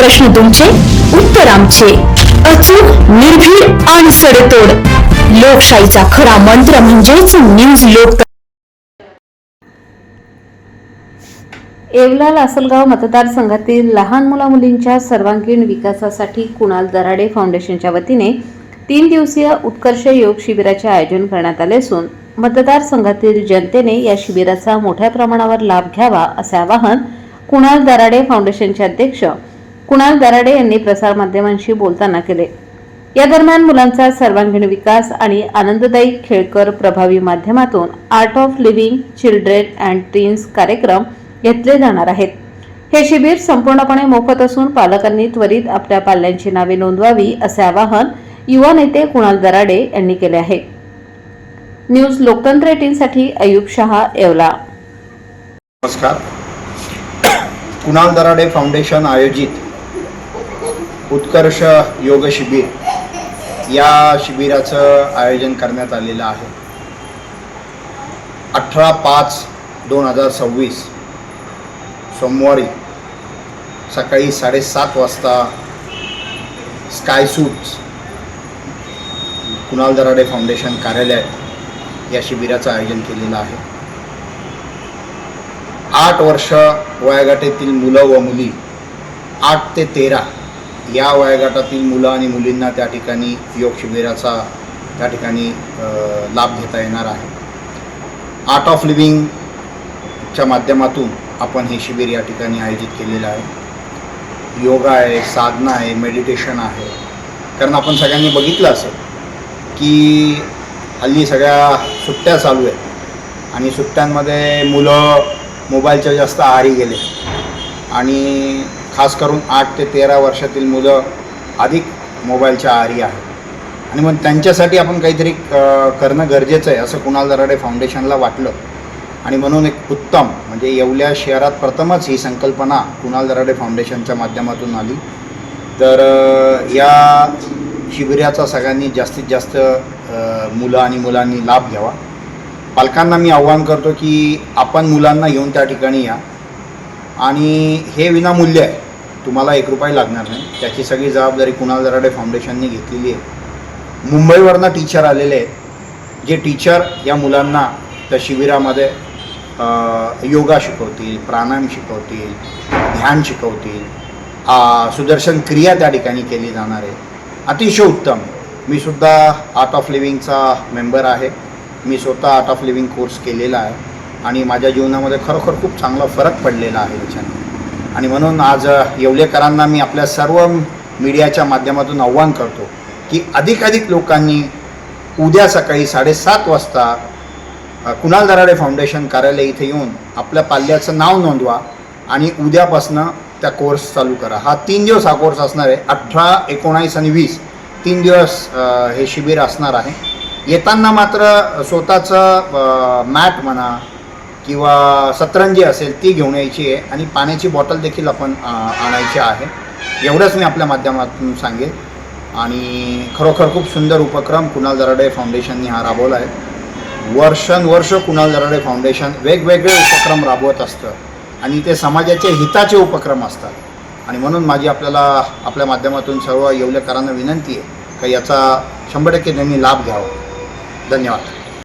प्रश्न तुमचे, उत्तर आमचे. अचूक, निर्भीड आणि सडेतोड. लोकशाहीचा खरा मंत्र म्हणजेच न्यूज लोक. येवला लासलगाव मतदारसंघातील लहान मुला-मुलींच्या सर्वांगीण विकासासाठी कुणाल दराडे फाउंडेशनच्या वतीने 3 दिवसीय उत्कर्ष योग शिबिराचे आयोजन करण्यात आले असून मतदारसंघातील जनतेने या शिबिराचा मोठ्या प्रमाणावर लाभ घ्यावा असे आवाहन कुणाल दराडे फाउंडेशनचे अध्यक्ष कुणाल दराडे यांनी प्रसारमाध्यमांशी बोलताना केले. या दरम्यान मुलांचा सर्वांगीण विकास आणि आनंददायी खेळकर प्रभावी माध्यमातून art of living children and teens कार्यक्रम घेतले जाणार आहेत. हे शिबिर संपूर्णपणे मोफत असून पालकांनी त्वरित आपल्या पाल्यांची नावे नोंदवावी असे आवाहन युवा नेते कुणाल दराडे यांनी केले आहे. न्यूज लोकतंत्र 18 साठी अयूब शहा, येवला. नमस्कार. कुणाल दराडे फाउंडेशन आयोजित उत्कर्ष योग शिबिर या शिबिराचं आयोजन करण्यात आलेलं आहे. 18/5/2026 सोमवारी सकाळी 7:30 वाजता sky suits Kunal Darade foundation कार्यालयात या शिबिराचं आयोजन केलेलं आहे. 8 वर्ष वयोगटातील मुलं व मुली, 8 ते 13 या वयोगटातील मुलं आणि मुलींना त्या ठिकाणी योग शिबिराचा त्या ठिकाणी लाभ घेता येणार आहे. आर्ट ऑफ लिव्हिंगच्या माध्यमातून आपण हे शिबिर या ठिकाणी आयोजित केलेलं आहे. योगा आहे, साधना आहे, मेडिटेशन आहे. कारण आपण सगळ्यांनी बघितलं असेल की हल्ली सगळ्या सुट्ट्या चालू आहेत आणि सुट्ट्यांमध्ये मुलं मोबाईलच्या जास्त आहारी गेले आणि खास करून 8 ते 13 वर्षातील मुलं अधिक मोबाईलच्या आहारी आहेत आणि मग त्यांच्यासाठी आपण काहीतरी करणं गरजेचं आहे असं कुणाल दराडे फाउंडेशनला वाटलं आणि म्हणून एक उत्तम म्हणजे येवल्या शहरात प्रथमच ही संकल्पना कुणाल दराडे फाउंडेशनच्या माध्यमातून आली. तर या शिबिराचा सगळ्यांनी जास्तीत जास्त मुलं आणि मुलांनी लाभ घ्यावा. पालकांना मी आव्हान करतो की आपण मुलांना घेऊन त्या ठिकाणी या आणि हे विनामूल्य आहे, तुम्हाला 1 रुपया लागणार नाही. त्याची सगळी जबाबदारी कुणाल दराडे फाउंडेशनने घेतलेली आहे. मुंबईवरनं टीचर आलेले आहेत जे टीचर या मुलांना त्या शिबिरामध्ये योगा शिकवतील, प्राणायाम शिकवतील, ध्यान शिकवतील, सुदर्शन क्रिया त्या ठिकाणी केली जाणार आहे. अतिशय उत्तम. मी सुद्धा आर्ट ऑफ लिव्हिंगचा मेंबर आहे. मी स्वतः आर्ट ऑफ लिव्हिंग कोर्स केलेला आहे आणि माझ्या जीवनामध्ये खरोखर खूप चांगला फरक पडलेला आहे याच्याने. आणि म्हणून आज येवलेकरांना मी आपल्या सर्व मीडियाच्या माध्यमातून आव्हान करतो की अधिकाधिक लोकांनी उद्या सकाळी 7:30 वाजता कुणाल दराडे फाउंडेशन कार्यालय इथे येऊन आपल्या पाल्याचं नाव नोंदवा आणि उद्यापासनं त्या कोर्स चालू करा. हा 3 दिवस हा कोर्स असणार आहे. 18, 19 आणि 20 3 दिवस हे शिबिर असणार आहे. येताना मात्र स्वतःचं मॅट म्हणा किंवा सतरंजी असेल ती घेऊन यायची आहे आणि पाण्याची बॉटल देखील आपण आणायची आहे. एवढंच मी आपल्या माध्यमातून सांगेन. आणि खरोखर खूप सुंदर उपक्रम कुणाल दराडे फाउंडेशनने हा राबवला आहे. वर्षानुवर्ष कुणाल दराडे फाउंडेशन वेगवेगळे उपक्रम राबवत असतं आणि ते समाजाचे हिताचे उपक्रम असतात. आणि म्हणून माझी आपल्या माध्यमातून सर्व येवलेकरांना विनंती आहे की याचा 100% त्यांनी लाभ घ्यावा. धन्यवाद.